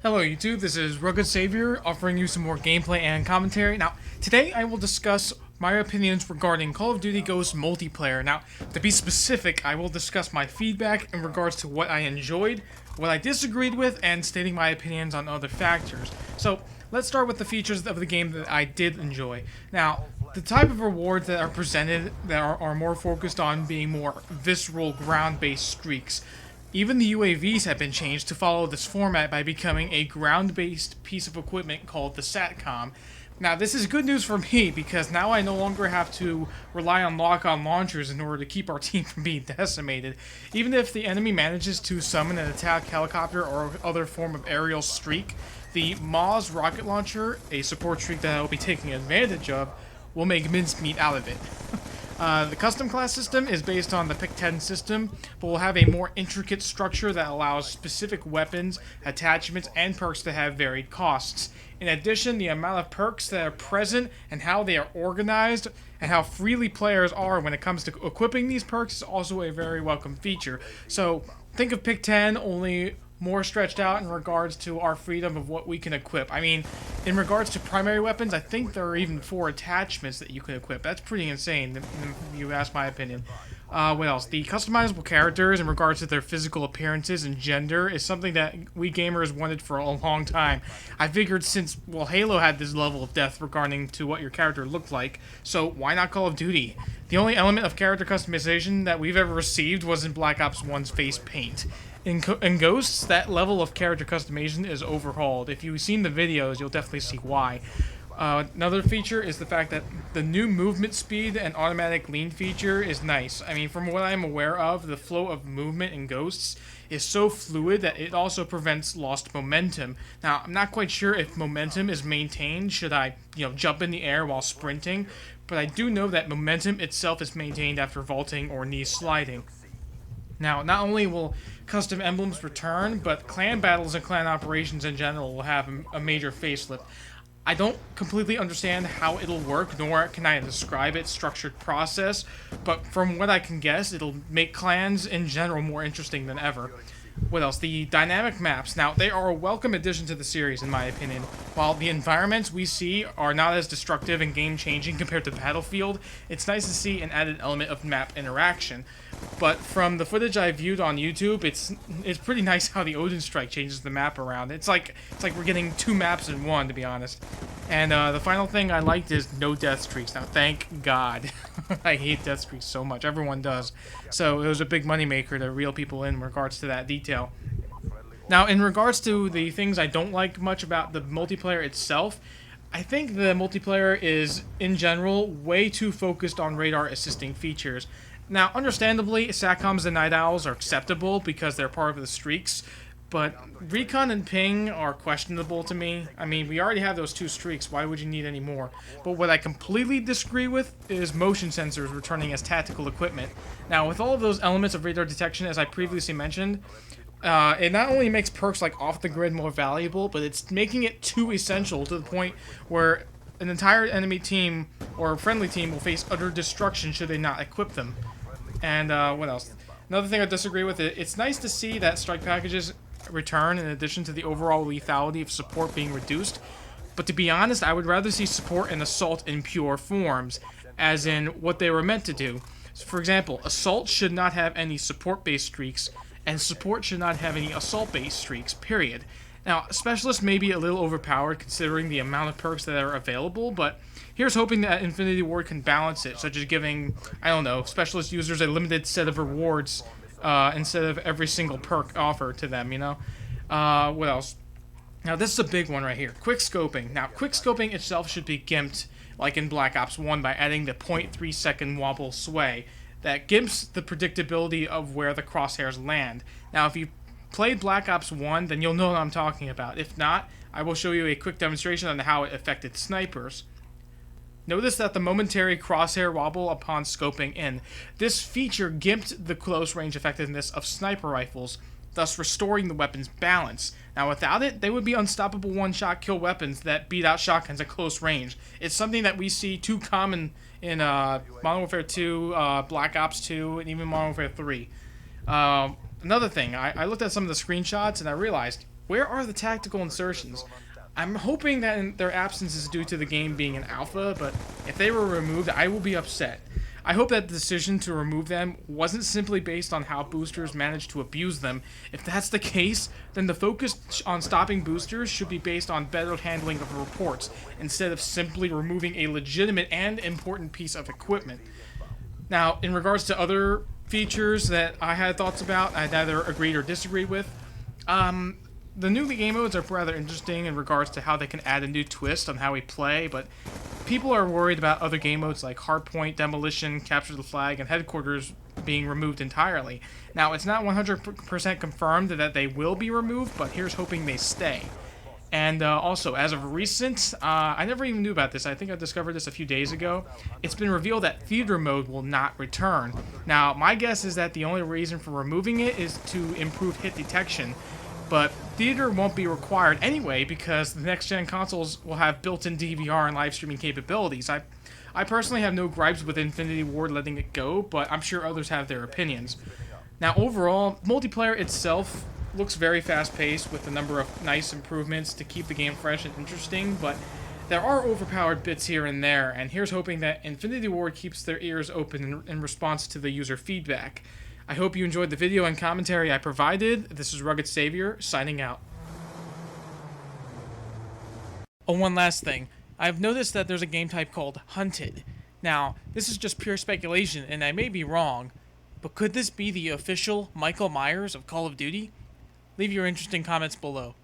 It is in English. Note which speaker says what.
Speaker 1: Hello YouTube, this is Rugged Savior offering you some more gameplay and commentary. Now, today I will discuss my opinions regarding Call of Duty Ghosts multiplayer. Now, to be specific, I will discuss my feedback in regards to what I enjoyed, what I disagreed with, and stating my opinions on other factors. So, let's start with the features of the game that I did enjoy. Now, the type of rewards that are presented that are more focused on being more visceral ground-based streaks. Even the UAVs have been changed to follow this format by becoming a ground-based piece of equipment called the SATCOM. Now, this is good news for me because now I no longer have to rely on lock-on launchers in order to keep our team from being decimated. Even if the enemy manages to summon an attack helicopter or other form of aerial streak, the Moz rocket launcher, a support streak that I will be taking advantage of, will make mincemeat out of it. The custom class system is based on the Pick-10 system, but will have a more intricate structure that allows specific weapons, attachments, and perks to have varied costs. In addition, the amount of perks that are present and how they are organized and how freely players are when it comes to equipping these perks is also a very welcome feature. So think of Pick-10 only more stretched out in regards to our freedom of what we can equip. I mean, in regards to primary weapons, I think there are even 4 attachments that you can equip. That's pretty insane, if you ask my opinion. What else? The customizable characters in regards to their physical appearances and gender is something that we gamers wanted for a long time. I figured since, well, Halo had this level of depth regarding to what your character looked like, so why not Call of Duty? The only element of character customization that we've ever received was in Black Ops 1's face paint. In Ghosts, that level of character customization is overhauled. If you've seen the videos, you'll definitely see why. Another feature is the fact that the new movement speed and automatic lean feature is nice. I mean, from what I'm aware of, the flow of movement in Ghosts is so fluid that it also prevents lost momentum. Now, I'm not quite sure if momentum is maintained should I, jump in the air while sprinting, but I do know that momentum itself is maintained after vaulting or knee sliding. Now, not only will custom emblems return, but clan battles and clan operations in general will have a major facelift. I don't completely understand how it'll work, nor can I describe its structured process, but from what I can guess, it'll make clans in general more interesting than ever. What else? The dynamic maps. Now, they are a welcome addition to the series, in my opinion. While the environments we see are not as destructive and game-changing compared to Battlefield, it's nice to see an added element of map interaction. But from the footage I viewed on YouTube, it's pretty nice how the Odin Strike changes the map around. It's like we're getting 2 maps in one, to be honest. And the final thing I liked is no death streaks. Now, thank God. I hate death streaks so much. Everyone does. So it was a big moneymaker to reel people in regards to that detail. Now, in regards to the things I don't like much about the multiplayer itself, I think the multiplayer is, in general, way too focused on radar assisting features. Now, understandably, SATCOMs and Night Owls are acceptable because they're part of the streaks, but Recon and Ping are questionable to me. I mean, we already have those 2 streaks, why would you need any more? But what I completely disagree with is motion sensors returning as tactical equipment. Now, with all of those elements of radar detection, as I previously mentioned, it not only makes perks like Off the Grid more valuable, but it's making it too essential to the point where an entire enemy team or friendly team will face utter destruction should they not equip them. And what else? Another thing I disagree with, it's nice to see that strike packages return in addition to the overall lethality of support being reduced. But to be honest, I would rather see support and assault in pure forms, as in what they were meant to do. So for example, assault should not have any support-based streaks, and support should not have any assault-based streaks, period. Now, Specialist may be a little overpowered considering the amount of perks that are available, but here's hoping that Infinity Ward can balance it, such as giving, I don't know, Specialist users a limited set of rewards instead of every single perk offered to them, what else? Now, this is a big one right here. Quick scoping. Now, quick scoping itself should be gimped, like in Black Ops 1, by adding the 0.3 second wobble sway. That gimps the predictability of where the crosshairs land. Now, if you played Black Ops 1, then you'll know what I'm talking about. If not, I will show you a quick demonstration on how it affected snipers. Notice that the momentary crosshair wobble upon scoping in. This feature gimped the close range effectiveness of sniper rifles, thus restoring the weapon's balance. Now without it, they would be unstoppable one-shot kill weapons that beat out shotguns at close range. It's something that we see too common in Modern Warfare 2, Black Ops 2, and even Modern Warfare 3. Another thing, I looked at some of the screenshots and I realized where are the tactical insertions? I'm hoping that their absence is due to the game being an alpha, but if they were removed, I will be upset. I hope that the decision to remove them wasn't simply based on how boosters managed to abuse them. If that's the case, then the focus on stopping boosters should be based on better handling of reports, instead of simply removing a legitimate and important piece of equipment. Now, in regards to other features that I had thoughts about, I'd either agreed or disagreed with. The new game modes are rather interesting in regards to how they can add a new twist on how we play, but people are worried about other game modes like Hardpoint, Demolition, Capture the Flag, and Headquarters being removed entirely. Now, it's not 100% confirmed that they will be removed, but here's hoping they stay. And also, as of recent, I never even knew about this. I think I discovered this a few days ago. It's been revealed that Theater Mode will not return. Now, my guess is that the only reason for removing it is to improve hit detection. But Theater won't be required anyway because the next-gen consoles will have built-in DVR and live streaming capabilities. I personally have no gripes with Infinity Ward letting it go, but I'm sure others have their opinions. Now, overall, multiplayer itself looks very fast-paced with a number of nice improvements to keep the game fresh and interesting, but there are overpowered bits here and there, and here's hoping that Infinity Ward keeps their ears open in response to the user feedback. I hope you enjoyed the video and commentary I provided. This is Rugged Savior, signing out. Oh, one last thing. I've noticed that there's a game type called Hunted. Now, this is just pure speculation, and I may be wrong, but could this be the official Michael Myers of Call of Duty? Leave your interesting comments below.